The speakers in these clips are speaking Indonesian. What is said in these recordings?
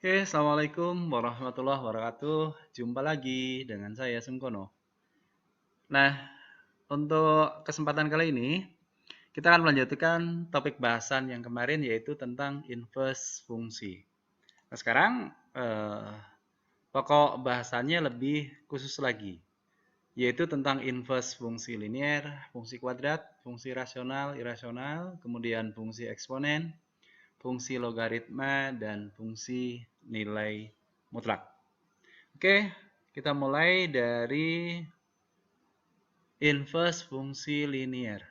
Oke, Assalamualaikum warahmatullahi wabarakatuh. Jumpa lagi dengan saya Sungkono. Nah, untuk kesempatan kali ini, kita akan melanjutkan topik bahasan yang kemarin yaitu tentang inverse fungsi. Nah, sekarang pokok bahasannya lebih khusus lagi, yaitu tentang inverse fungsi linear, fungsi kuadrat, fungsi rasional, irasional, kemudian fungsi eksponen, fungsi logaritma, dan fungsi nilai mutlak. Oke, kita mulai dari inverse fungsi linear.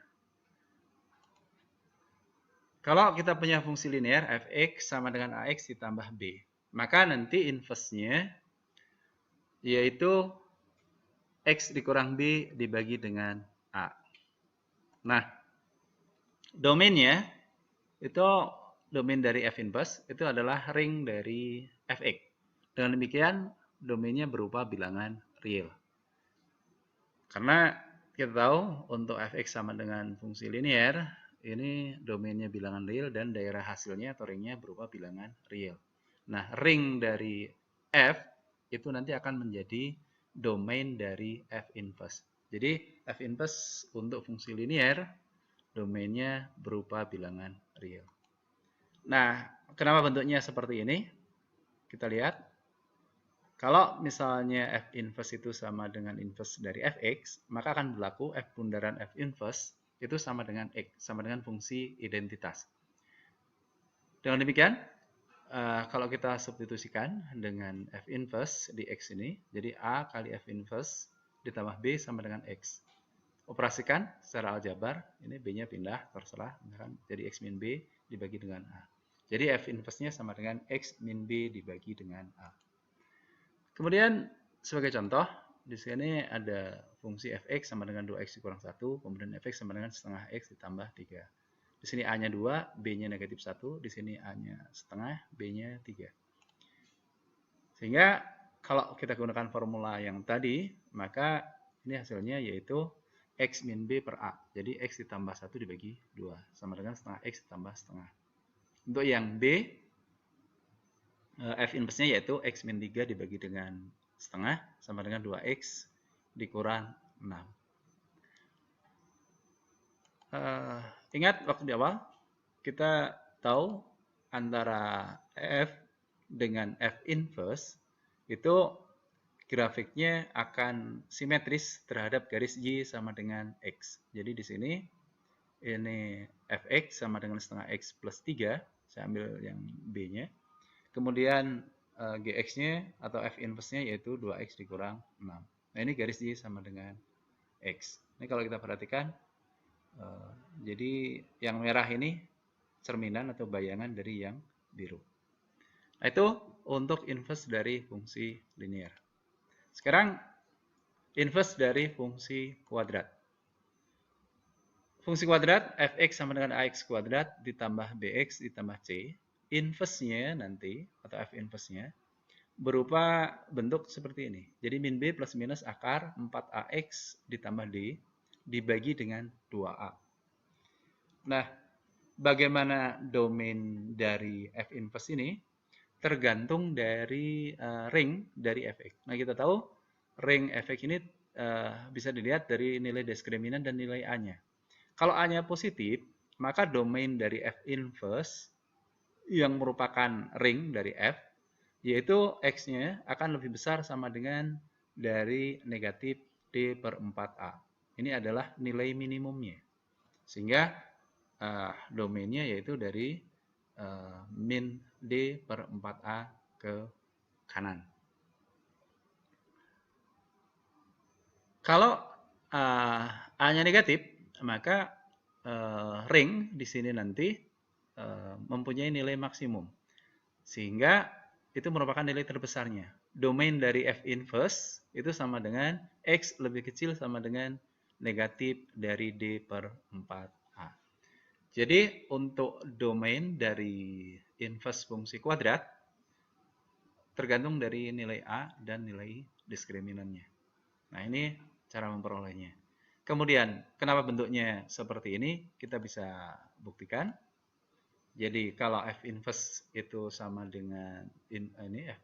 Kalau kita punya fungsi linear fx sama dengan ax ditambah b, maka nanti inverse-nya yaitu x dikurang b dibagi dengan a. Nah, domainnya itu domain dari f inverse itu adalah ring dari fx. Dengan demikian, domainnya berupa bilangan real. Karena kita tahu untuk fx sama dengan fungsi linear, ini domainnya bilangan real dan daerah hasilnya atau ringnya berupa bilangan real. Nah, ring dari f itu nanti akan menjadi domain dari f inverse. Jadi f inverse untuk fungsi linear domainnya berupa bilangan real. Nah, kenapa bentuknya seperti ini? Kita lihat. Kalau misalnya f inverse itu sama dengan inverse dari fx, maka akan berlaku f bundaran f inverse itu sama dengan x, sama dengan fungsi identitas. Dengan demikian, kalau kita substitusikan dengan f inverse di x ini, jadi a kali f inverse ditambah b sama dengan x. Operasikan secara aljabar, ini b-nya pindah, terserah, jadi x min b dibagi dengan a. Jadi f inverse-nya sama dengan x min b dibagi dengan a. Kemudian sebagai contoh, di sini ada fungsi fx sama dengan 2x dikurang 1, kemudian fx sama dengan setengah x ditambah 3. Di sini a-nya 2, b-nya negatif 1, di sini a-nya setengah, b-nya 3. Sehingga kalau kita gunakan formula yang tadi, maka ini hasilnya yaitu x min b per a. Jadi x ditambah 1 dibagi 2, sama dengan setengah x ditambah setengah. Untuk yang b, f inverse-nya yaitu x min 3 dibagi dengan setengah sama dengan 2x dikurang 6. Ingat waktu di awal kita tahu antara f dengan f inverse itu grafiknya akan simetris terhadap garis y sama dengan x. Jadi di sini ini fx sama dengan setengah x plus 3, saya ambil yang b-nya. Kemudian gx-nya atau f inverse-nya yaitu 2x dikurang 6. Nah, ini garis y sama dengan x. Ini kalau kita perhatikan, jadi yang merah ini cerminan atau bayangan dari yang biru. Nah, itu untuk inverse dari fungsi linear. Sekarang inverse dari fungsi kuadrat. Fungsi kuadrat fx sama dengan ax kuadrat ditambah bx ditambah c. Inverse-nya nanti, atau f inverse-nya, berupa bentuk seperti ini. Jadi min b plus minus akar 4ax ditambah d dibagi dengan 2a. Nah, bagaimana domain dari f inverse ini? Tergantung dari ring dari fx. Nah, kita tahu ring fx ini bisa dilihat dari nilai diskriminan dan nilai a-nya. Kalau a-nya positif, maka domain dari f inverse yang merupakan ring dari f, yaitu x-nya akan lebih besar sama dengan dari negatif d per 4a. Ini adalah nilai minimumnya. Sehingga domainnya yaitu dari min d per 4a ke kanan. Kalau a-nya negatif, maka ring di sini nanti mempunyai nilai maksimum. Sehingga itu merupakan nilai terbesarnya. Domain dari f inverse itu sama dengan x lebih kecil sama dengan negatif dari d per 4a. Jadi untuk domain dari inverse fungsi kuadrat tergantung dari nilai a dan nilai diskriminannya. Nah, ini cara memperolehnya. Kemudian, kenapa bentuknya seperti ini? Kita bisa buktikan. Jadi kalau F inverse itu sama dengan ini F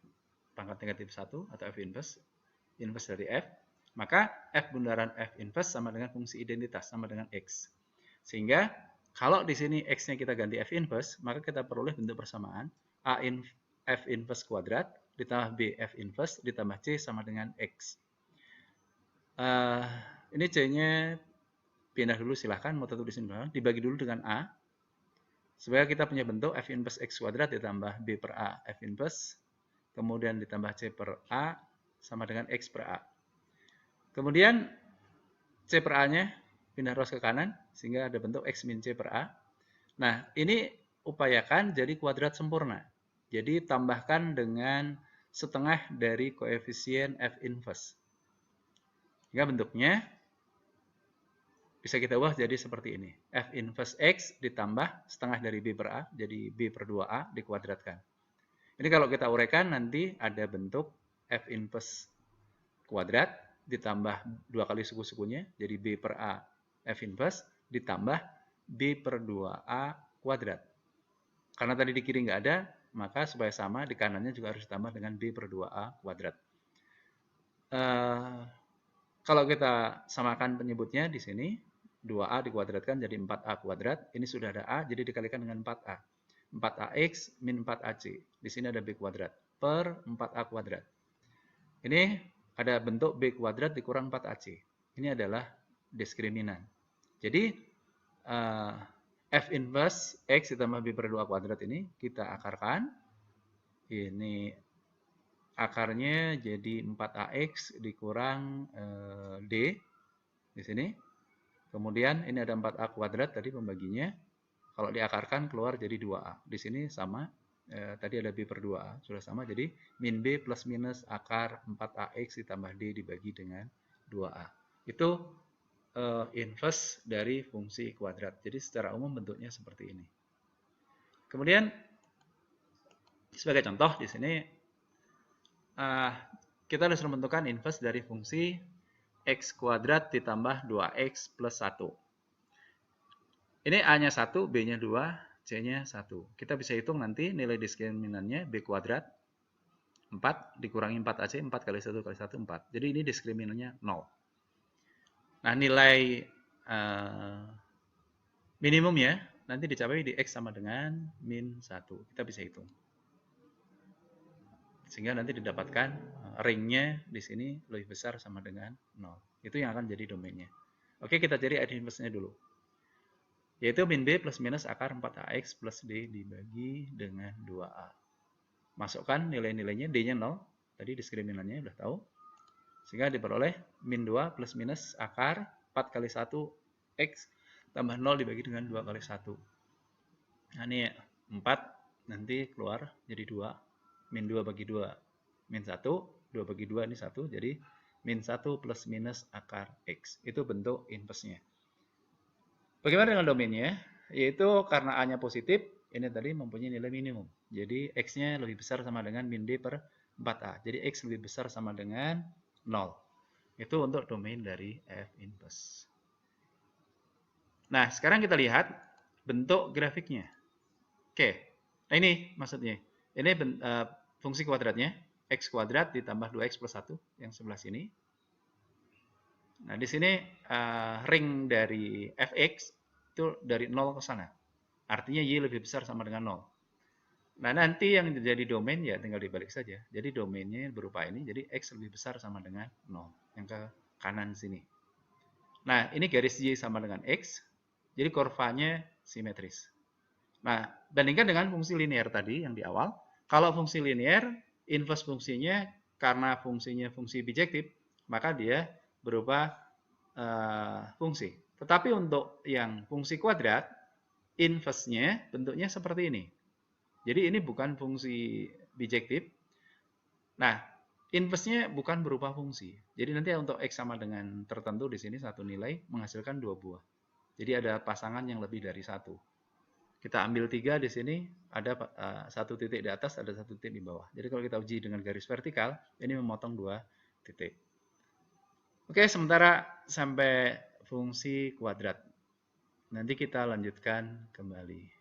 pangkat negatif 1 atau F inverse dari F, maka F bundaran F inverse sama dengan fungsi identitas, sama dengan X. Sehingga kalau di sini X-nya kita ganti F inverse, maka kita peroleh bentuk persamaan F inverse kuadrat ditambah B F inverse ditambah C sama dengan X. Ini C-nya pindah dulu silahkan, mau tulisin dulu, dibagi dulu dengan A, supaya kita punya bentuk F inverse X kuadrat ditambah B per A F inverse, kemudian ditambah C per A sama dengan X per A. Kemudian C per A-nya pindah ruas ke kanan, sehingga ada bentuk X min C per A. Nah, ini upayakan jadi kuadrat sempurna. Jadi tambahkan dengan setengah dari koefisien F inverse. Sehingga bentuknya bisa kita ubah jadi seperti ini. F inverse X ditambah setengah dari B per A, jadi B per 2A dikuadratkan. Ini kalau kita uraikan nanti ada bentuk F inverse kuadrat ditambah 2 kali suku-sukunya, jadi B per A F inverse ditambah B per 2A kuadrat. Karena tadi di kiri nggak ada, maka supaya sama di kanannya juga harus ditambah dengan B per 2A kuadrat. Kalau kita samakan penyebutnya di sini, 2A dikuadratkan jadi 4A kuadrat. Ini sudah ada A, jadi dikalikan dengan 4A. 4AX min 4AC. Di sini ada B kuadrat per 4A kuadrat. Ini ada bentuk B kuadrat dikurang 4AC. Ini adalah diskriminan. Jadi, F inverse X ditambah B per 2 kuadrat ini kita akarkan. Ini akarnya jadi 4AX dikurang D di sini. Kemudian ini ada 4A kuadrat tadi pembaginya. Kalau diakarkan keluar jadi 2A. Di sini sama. Tadi ada B per 2A. Sudah sama. Jadi min B plus minus akar 4AX ditambah D dibagi dengan 2A. Itu inverse dari fungsi kuadrat. Jadi secara umum bentuknya seperti ini. Kemudian sebagai contoh di sini kita harus menentukan inverse dari fungsi X kuadrat ditambah 2X plus 1. Ini A-nya 1, B-nya 2, C-nya 1. Kita bisa hitung nanti nilai diskriminannya B kuadrat 4 dikurangi 4AC, 4 kali 1 kali 1, 4. Jadi ini diskriminannya 0. Nah, nilai minimumnya nanti dicapai di X sama dengan min 1. Kita bisa hitung. Sehingga nanti didapatkan ringnya di sini lebih besar sama dengan 0. Itu yang akan jadi domainnya. Oke, kita cari inverse-nya dulu. Yaitu min B plus minus akar 4AX plus D dibagi dengan 2A. Masukkan nilai-nilainya, D-nya 0. Tadi diskriminannya udah tahu. Sehingga diperoleh min 2 plus minus akar 4 kali 1 X tambah 0 dibagi dengan 2 kali 1. Nah, ini 4 nanti keluar jadi 2. Min 2 bagi 2, min 1, 2 bagi 2 ini 1, jadi min 1 plus minus akar X. Itu bentuk inverse-nya. Bagaimana dengan domainnya? Yaitu karena A-nya positif, ini tadi mempunyai nilai minimum. Jadi X-nya lebih besar sama dengan min D per 4A. Jadi X lebih besar sama dengan 0. Itu untuk domain dari F inverse. Nah, sekarang kita lihat bentuk grafiknya. Oke, nah ini maksudnya. Ini fungsi kuadratnya, X kuadrat ditambah 2X plus 1 yang sebelah sini. Nah, di sini ring dari Fx itu dari 0 ke sana. Artinya Y lebih besar sama dengan 0. Nah, nanti yang jadi domain ya tinggal dibalik saja. Jadi domainnya berupa ini, jadi X lebih besar sama dengan 0. Yang ke kanan sini. Nah, ini garis Y sama dengan X. Jadi kurvanya simetris. Nah, bandingkan dengan fungsi linear tadi yang di awal. Kalau fungsi linear, inverse fungsinya karena fungsinya fungsi bijektif, maka dia berupa fungsi. Tetapi untuk yang fungsi kuadrat, inverse-nya bentuknya seperti ini. Jadi ini bukan fungsi bijektif. Nah, inverse-nya bukan berupa fungsi. Jadi nanti untuk X sama dengan tertentu di sini satu nilai menghasilkan 2 buah. Jadi ada pasangan yang lebih dari 1. Kita ambil 3 di sini, ada 1 titik di atas, ada 1 titik di bawah. Jadi kalau kita uji dengan garis vertikal, ini memotong 2 titik. Oke, sementara sampai fungsi kuadrat. Nanti kita lanjutkan kembali.